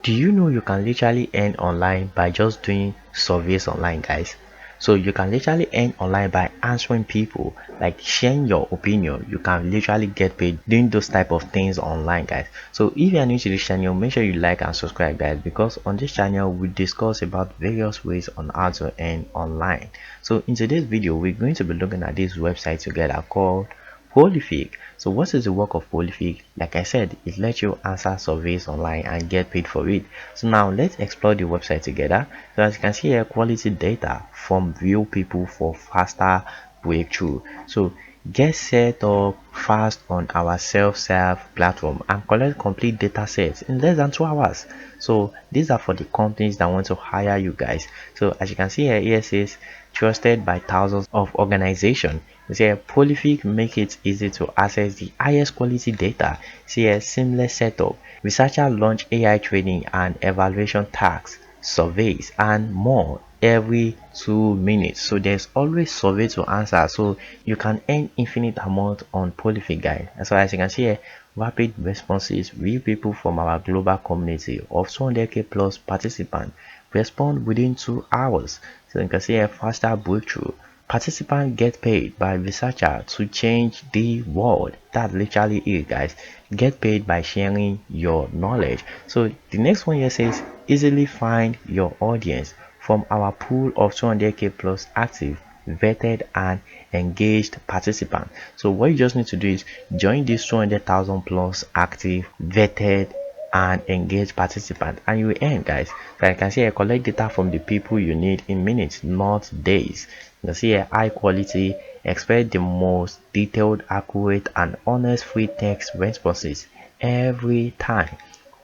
Do you know you can literally earn online by just doing surveys online, guys? So you can literally earn online by answering people, like sharing your opinion. You can literally get paid doing those type of things online, guys. So if you are new to this channel, make sure you like and subscribe, guys, because on this channel we discuss about various ways on how to earn online. So in today's video, we're going to be looking at this website together called Prolific. So what is the work of Prolific? Like I said, it lets you answer surveys online and get paid for it. So now let's explore the website together. So as you can see here, quality data from real people for faster breakthrough. So get set up fast on our self-serve platform and collect complete data sets in less than 2 hours. So these are for the companies that want to hire you guys. So as you can see here, it says trusted by thousands of organizations. See here, Prolific make it easy to access the highest quality data. See here, seamless setup. Researchers launch AI training and evaluation tasks, surveys, and more every 2 minutes. So there's always survey to answer. So you can earn infinite amount on Prolific, guys. So as you can see here, rapid responses. Real people from our global community of 200k plus participants respond within 2 hours. So you can see a faster breakthrough. Participants get paid by researcher to change the world. That's literally it, guys. Get paid by sharing your knowledge. So the next one here says easily find your audience from our pool of 200k plus active, vetted and engaged participants. So what you just need to do is join this 200,000 plus active, vetted and engaged participant, and you will earn, guys. So I can see I collect data from the people you need in minutes, not days. You can see a high quality, expect the most detailed, accurate and honest free text responses every time.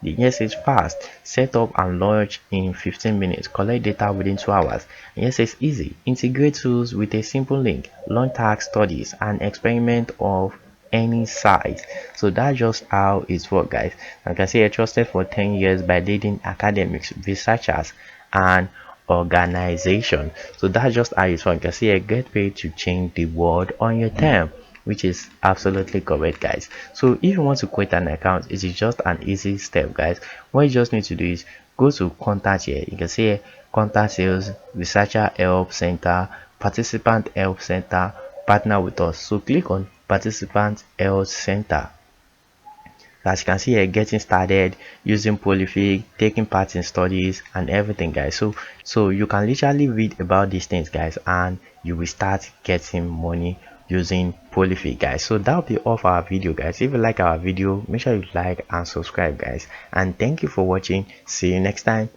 The yes is fast, set up and launch in 15 minutes, collect data within 2 hours. Yes is easy, integrate tools with a simple link, launch task studies and experiment of any size. So that's just how it works, guys. I can say I trusted for 10 years by leading academics, researchers and organization. So that's just how it works. You can see I get paid to change the world on your term, which is absolutely correct, guys. So if you want to create an account, it is just an easy step, guys. What you just need to do is go to contact here. You can see contact sales, researcher help center, participant help center, partner with us. So click on participant health center. As you can see here, getting started using Prolific, taking part in studies and everything, guys. So you can literally read about these things, guys, and you will start getting money using Prolific, guys. So that'll be all for our video, guys. If you like our video, make sure you like and subscribe, guys, and thank you for watching. See you next time.